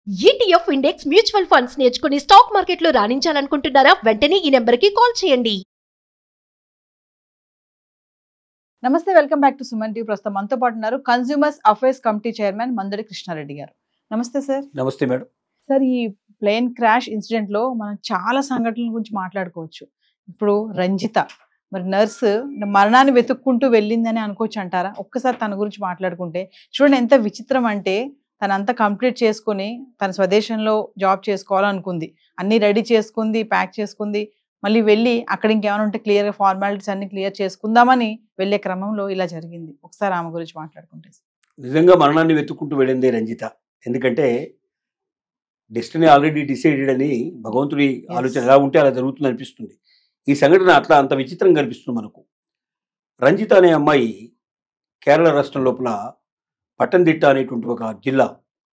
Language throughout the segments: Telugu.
ETF ఇండెక్స్ మ్యూచువల్ ఫండ్స్ నేర్చుకుని స్టాక్ మార్కెట్లో రాణించాలనుకుంటున్నారా? వెంటనే ఈ నెంబర్కి కాల్ చేయండి. నమస్తే, welcome back to Suman TV. ప్రస్తుతం మనతో పాటు ఉన్నారు consumers affairs committee chairman Mandadi Krishnareddy గారు. నమస్తే సార్. నమస్తే మేడం. సార్, ఈ ప్లేన్ క్రాష్ ఇన్సిడెంట్ లో మనం చాలా సంఘటనల గురించి మాట్లాడుకోవచ్చు. ఇప్పుడు రంజిత మరి నర్సు మరణాన్ని వెతుక్కుంటూ వెళ్ళిందని అనుకోవచ్చు అంటారా? ఒక్కసారి తన గురించి మాట్లాడుకుంటే చూడండి, ఎంత విచిత్రం అంటే తనంతా కంప్లీట్ చేసుకుని తన స్వదేశంలో జాబ్ చేసుకోవాలనుకుంది, అన్ని రెడీ చేసుకుంది, ప్యాక్ చేసుకుంది, మళ్ళీ వెళ్ళి అక్కడ ఇంకేమైనా ఉంటే క్లియర్గా ఫార్మాలిటీస్ అన్ని క్లియర్ చేసుకుందామని వెళ్ళే క్రమంలో ఇలా జరిగింది. ఒకసారి ఆమె గురించి మాట్లాడుకుంటే. నిజంగా మరణాన్ని వెతుక్కుంటూ వెళ్ళింది రంజిత. ఎందుకంటే డెస్టినీ ఆల్రెడీ డిసైడెడ్ అని భగవంతుడి ఆలోచన ఎలా ఉంటే అలా జరుగుతుంది అనిపిస్తుంది. ఈ సంఘటన అట్లా అంత విచిత్రంగా అనిపిస్తుంది మనకు. రంజిత అనే అమ్మాయి కేరళ రాష్ట్రం లోపల పట్టణదిట్ట అనేటువంటి ఒక జిల్లా,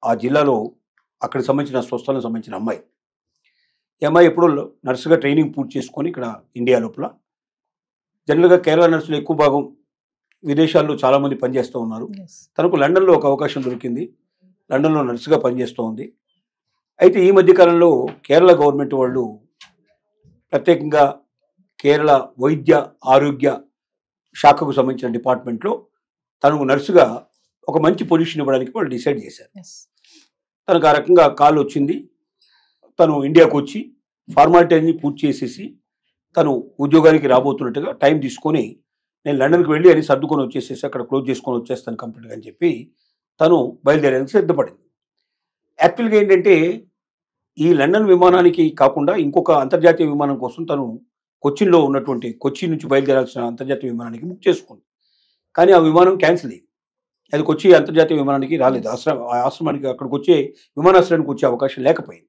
ఆ జిల్లాలో అక్కడికి సంబంధించిన స్వస్థలకు సంబంధించిన అమ్మాయి. ఈ అమ్మాయి ఎప్పుడో నర్సుగా ట్రైనింగ్ పూర్తి చేసుకొని ఇక్కడ ఇండియా లోపల, జనరల్గా కేరళ నర్సులు ఎక్కువ భాగం విదేశాల్లో చాలామంది పనిచేస్తూ ఉన్నారు. తనకు లండన్లో ఒక అవకాశం దొరికింది, లండన్లో నర్సుగా పనిచేస్తూ ఉంది. అయితే ఈ మధ్యకాలంలో కేరళ గవర్నమెంట్ వాళ్ళు ప్రత్యేకంగా కేరళ వైద్య ఆరోగ్య శాఖకు సంబంధించిన డిపార్ట్మెంట్లో తనకు నర్సుగా ఒక మంచి పొజిషన్ ఇవ్వడానికి వాళ్ళు డిసైడ్ చేశారు. తనకు ఆ రకంగా కాల్ వచ్చింది. తను ఇండియాకు వచ్చి ఫార్మాలిటీ అన్ని పూర్తి చేసేసి తను ఉద్యోగానికి రాబోతున్నట్టుగా టైం తీసుకొని, నేను లండన్కి వెళ్ళి అని సర్దుకొని వచ్చేసేసి అక్కడ క్లోజ్ చేసుకొని వచ్చేస్తాను కంప్లీట్గా అని చెప్పి తను బయలుదేరేందుకు సిద్ధపడింది. యాక్చువల్గా ఏంటంటే ఈ లండన్ విమానానికి కాకుండా ఇంకొక అంతర్జాతీయ విమానం కోసం తను కొచ్చిన్లో ఉన్నటువంటి కొచ్చి నుంచి బయలుదేరాల్సిన అంతర్జాతీయ విమానానికి బుక్ చేసుకుంది. కానీ ఆ విమానం క్యాన్సిల్ అయింది. అది కొచ్చి అంతర్జాతీయ విమానానికి రాలేదు. ఆశ్రమానికి అక్కడికి వచ్చే విమానాశ్రయానికి వచ్చే అవకాశం లేకపోయింది.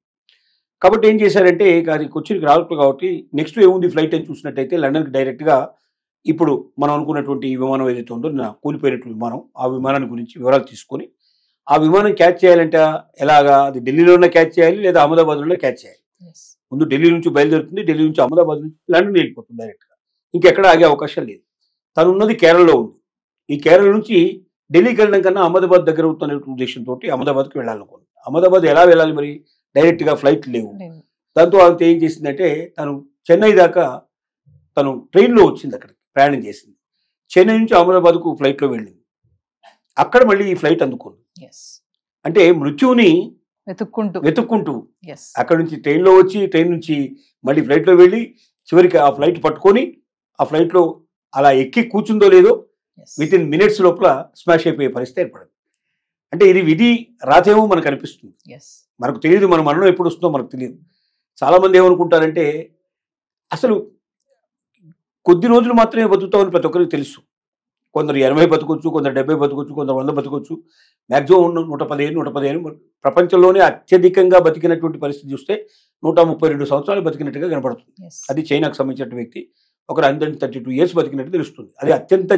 కాబట్టి ఏం చేశారంటే అది కొచ్చిన్కి రాలేదు కాబట్టి నెక్స్ట్ ఏముంది ఫ్లైట్ అని చూసినట్టయితే లండన్కి డైరెక్ట్గా ఇప్పుడు మనం అనుకున్నటువంటి ఈ విమానం ఏదైతే ఉందో కూలిపోయినటువంటి విమానం, ఆ విమానాన్ని గురించి వివరాలు తీసుకొని ఆ విమానం క్యాచ్ చేయాలంటే ఎలాగా, అది ఢిల్లీలోనే క్యాచ్ చేయాలి లేదా అహ్మదాబాద్లోనే క్యాచ్ చేయాలి. ముందు ఢిల్లీ నుంచి బయలుదేరుతుంది, ఢిల్లీ నుంచి అహ్మదాబాద్ నుంచి లండన్ వెళ్ళిపోతుంది డైరెక్ట్గా, ఇంకెక్కడ ఆగే అవకాశం లేదు. తను ఉన్నది కేరళలో ఉంది. ఈ కేరళ నుంచి ఢిల్లీకి వెళ్ళడం కన్నా అహ్మదాబాద్ దగ్గర అవుతున్న ఉద్దేశంతో అహ్మదాబాద్కి వెళ్ళాలనుకుంది. అహ్మదాబాద్ ఎలా వెళ్ళాలి మరి, డైరెక్ట్గా ఫ్లైట్ లేవు. దాంతో ఆమె ఏం చేసిందంటే తను చెన్నై దాకా తను ట్రైన్లో వచ్చింది, అక్కడికి ప్రయాణం చేసింది. చెన్నై నుంచి అహ్మదాబాద్కు ఫ్లైట్లో వెళ్ళింది. అక్కడ మళ్ళీ ఈ ఫ్లైట్ అందుకుంది. అంటే మృత్యువుని వెతుక్కుంటూ అక్కడ నుంచి ట్రైన్లో వచ్చి ట్రైన్ నుంచి మళ్ళీ ఫ్లైట్లో వెళ్ళి చివరికి ఆ ఫ్లైట్ పట్టుకొని ఆ ఫ్లైట్లో అలా ఎక్కి కూర్చుందో లేదో విత్ ఇన్ మినిట్స్ లోపల స్మాష్ అయిపోయే పరిస్థితి ఏర్పడింది. అంటే ఇది విధి రాతేమో మనకు అనిపిస్తుంది, మనకు తెలియదు, మన మరణం ఎప్పుడు వస్తుందో మనకు తెలియదు. చాలామంది ఏమనుకుంటారంటే అసలు కొద్ది రోజులు మాత్రమే బతుకుతామని ప్రతి ఒక్కరికి తెలుసు. కొందరు 80 బతకొచ్చు, కొందరు 70 బతకొచ్చు, కొందరు 100 బతకొచ్చు. మ్యాక్సిమం 115 ప్రపంచంలోనే అత్యధికంగా బతికినటువంటి పరిస్థితి చూస్తే 132 సంవత్సరాలు బతికినట్టుగా కనపడుతుంది. అది చైనాకు సంబంధించిన వ్యక్తి ఒకరు 132 ఇయర్స్ బతికినట్టు తెలుస్తుంది. అది అత్యంత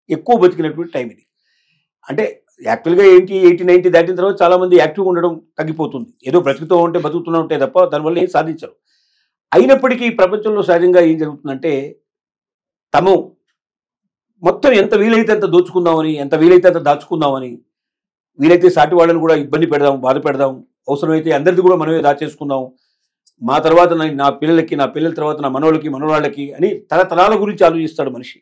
ఎక్కువ బతికినటువంటి టైం ఇది. అంటే యాక్చువల్గా 80, 90 దాటిన తర్వాత చాలామంది యాక్టివ్గా ఉండడం తగ్గిపోతుంది. ఏదో బ్రతుకుతూ ఉంటే బతుకుతూనే ఉంటే తప్ప దానివల్ల ఏం సాధించరు. అయినప్పటికీ ప్రపంచంలో సహజంగా ఏం జరుగుతుందంటే తము మొత్తం ఎంత వీలైతే అంత దోచుకుందామని, ఎంత వీలైతే అంత దాచుకుందామని, వీలైతే సాటి వాళ్ళని కూడా ఇబ్బంది పెడదాం, బాధ పెడదాం, అవసరమైతే అందరిది కూడా మనమే దాచేసుకుందాం, మా తర్వాత నా పిల్లలకి, నా పిల్లల తర్వాత నా మనోళ్ళకి, మనోళ్ళకి అని తరతరాల గురించి ఆలోచిస్తాడు మనిషి.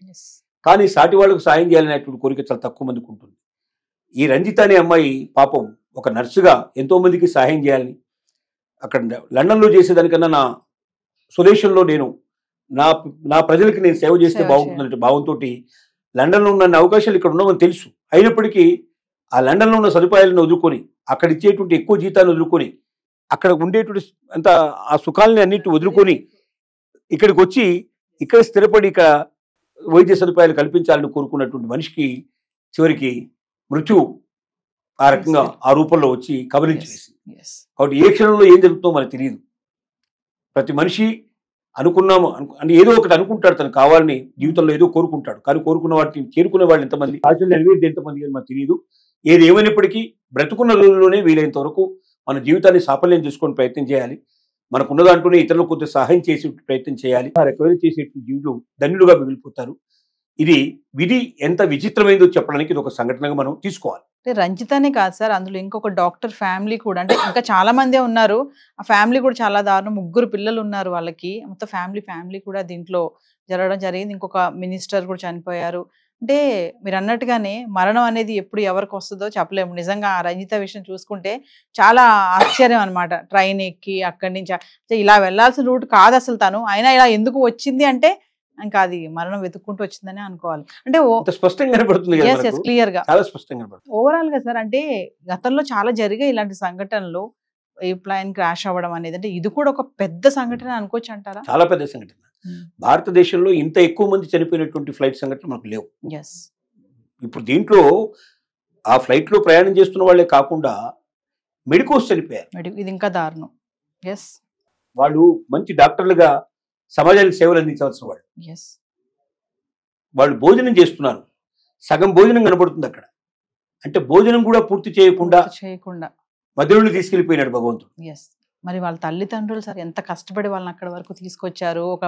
కానీ సాటి వాళ్ళకు సాయం చేయాలనేటువంటి కోరిక చాలా తక్కువ మందికి ఉంటుంది. ఈ రంజిత అనే అమ్మాయి పాపం ఒక నర్సుగా ఎంతో మందికి సహాయం చేయాలని, అక్కడ లండన్లో చేసేదానికన్నా నా స్వదేశంలో నేను నా ప్రజలకి నేను సేవ చేస్తే బాగుంటుందంటే భావంతో లండన్లో ఉన్న అవకాశాలు ఇక్కడ ఉన్నామని తెలుసు. అయినప్పటికీ ఆ లండన్లో ఉన్న సదుపాయాలను వదులుకొని, అక్కడ ఇచ్చేటువంటి ఎక్కువ జీతాన్ని వదులుకొని, అక్కడ ఉండేటువంటి అంత ఆ సుఖాలని అన్నిటి వదులుకొని ఇక్కడికి వచ్చి ఇక్కడ స్థిరపడి ఇక్కడ వైద్య సదుపాయాలు కల్పించాలని కోరుకున్నటువంటి మనిషికి చివరికి మృత్యు ఆ రకంగా ఆ రూపంలో వచ్చి కబలించేసింది. కాబట్టి ఏ క్షణంలో ఏం జరుగుతుందో మనకు తెలియదు. ప్రతి మనిషి అనుకున్నాము అంటే ఏదో ఒకటి అనుకుంటాడు, తను కావాలని జీవితంలో ఏదో కోరుకుంటాడు. కానీ కోరుకున్న వాటిని చేరుకునే వాళ్ళు ఎంతమంది, ఆశలు నెరవేర్ది ఎంతమంది అని మనకు తెలియదు. ఏది ఏమైనప్పటికీ బ్రతుకున్న రోజుల్లోనే వీలైనంత వరకు మన జీవితాన్ని సాఫల్యం చేసుకొని ప్రయత్నం చేయాలి. మనకున్న దాంట్లోనే ఇతరులకు కొద్దిగా సహాయం చేసే ప్రయత్నం చేయాలి. ఆ రికవరీ చేసే జీవులు ధన్యులుగా మిగిలిపోతారు. ఇది విధి ఎంత విచిత్రమైందో చెప్పడానికి ఇది ఒక సంఘటనగా మనం తీసుకోవాలి. అంటే రంజితనే కాదు సార్, అందులో ఇంకొక డాక్టర్ ఫ్యామిలీ కూడా, అంటే ఇంకా చాలా మందే ఉన్నారు. ఆ ఫ్యామిలీ కూడా చాలా దారుణం. 3 పిల్లలు ఉన్నారు వాళ్ళకి. మొత్తం ఫ్యామిలీ కూడా దీంట్లో జరగడం జరిగింది. ఇంకొక మినిస్టర్ కూడా చనిపోయారు. అంటే మీరు అన్నట్టుగానే మరణం అనేది ఎప్పుడు ఎవరికి వస్తుందో చెప్పలేము. నిజంగా ఆ రంజిత విషయం చూసుకుంటే చాలా ఆశ్చర్యం అనమాట. ట్రైన్ ఎక్కి అక్కడి నుంచి ఇలా వెళ్లాల్సిన రూట్ కాదు అసలు తను, అయినా ఇలా ఎందుకు వచ్చింది అంటే ఇంకా అది మరణం వెతుక్కుంటూ వచ్చిందని అనుకోవాలి. అంటే స్పష్టంగా కనబడుతుంది, క్లియర్ గా చాలా స్పష్టంగా కనబడుతుంది. ఓవరాల్ గా సార్, అంటే గతంలో చాలా జరిగాయి ఇలాంటి సంఘటనలు, ఈ ప్లేన్ క్రాష్ అవ్వడం అనేది. అంటే ఇది కూడా ఒక పెద్ద సంఘటన అనుకోవచ్చు అంటారా? చాలా పెద్ద సంఘటన. భారతదేశంలో ఇంత ఎక్కువ మంది చనిపోయినటువంటి ఫ్లైట్ సంఘటనలు మనకు లేవు. ఇప్పుడు దీంట్లో ఆ ఫ్లైట్ లో ప్రయాణం చేస్తున్న వాళ్ళే కాకుండా మెడికోస్ చనిపోయారు. ఇది ఇంకా దారుణం. వాళ్ళు మంచి డాక్టర్లుగా సమాజానికి సేవలు అందించాల్సిన వాళ్ళు. వాళ్ళు భోజనం చేస్తున్నారు, సగం భోజనం కనబడుతుంది అక్కడ. అంటే భోజనం కూడా పూర్తి చేయకుండా మధ్యలో తీసుకెళ్లిపోయినాడు భగవంతుడు. మరి వాళ్ళ తల్లిదండ్రులు సార్ ఎంత కష్టపడి వాళ్ళని అక్కడ వరకు తీసుకొచ్చారు. ఒక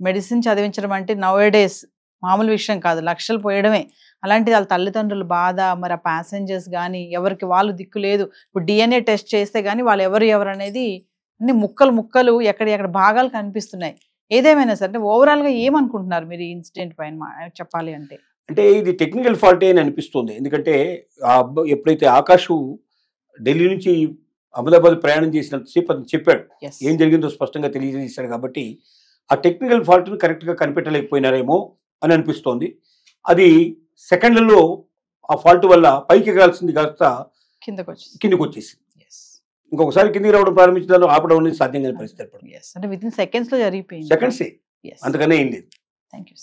మెడిసిన్ చదివించడం అంటే నౌ ఏ డేస్ మామూలు విషయం కాదు, లక్షలు పోయడమే. అలాంటిది వాళ్ళ తల్లిదండ్రుల బాధ, మరి ఆ ప్యాసింజర్స్ కానీ ఎవరికి వాళ్ళు దిక్కు లేదు. ఇప్పుడు DNA టెస్ట్ చేస్తే కానీ వాళ్ళు ఎవరు అనేది అన్ని ముక్కలు ఎక్కడ భాగాలు కనిపిస్తున్నాయి. ఏదేమైనా సార్, అంటే ఓవరాల్ గా ఏమనుకుంటున్నారు మీరు ఈ ఇన్సిడెంట్ పైన చెప్పాలి అంటే? అంటే ఇది టెక్నికల్ ఫాల్టే అని అనిపిస్తుంది. ఎందుకంటే ఆ అబ్బాయి ఎప్పుడైతే ఆకాష్ ఢిల్లీ నుంచి అహ్మదాబాద్ ప్రయాణం చేసినంతసేపు అతను చెప్పాడు, ఏం జరిగిందో స్పష్టంగా తెలియజేశాడు. కాబట్టి ఆ టెక్నికల్ ఫాల్ట్ని కరెక్ట్గా కనిపెట్టలేకపోయినారేమో అని అనిపిస్తోంది. అది సెకండ్లలో ఆ ఫాల్ట్ వల్ల పైకి ఎగాల్సింది కాస్త కిందకు వచ్చేసింది. ఇంకొకసారి కిందికి రావడం ప్రారంభించడం ఆపడం అనేది సాధ్యం కాని పరిస్థితి ఏర్పడింది. అంటే విత్ ఇన్ సెకండ్స్ లో జరిగిపోయింది. సెకండ్సే, అంతకనే ఏం లేదు. Thank you.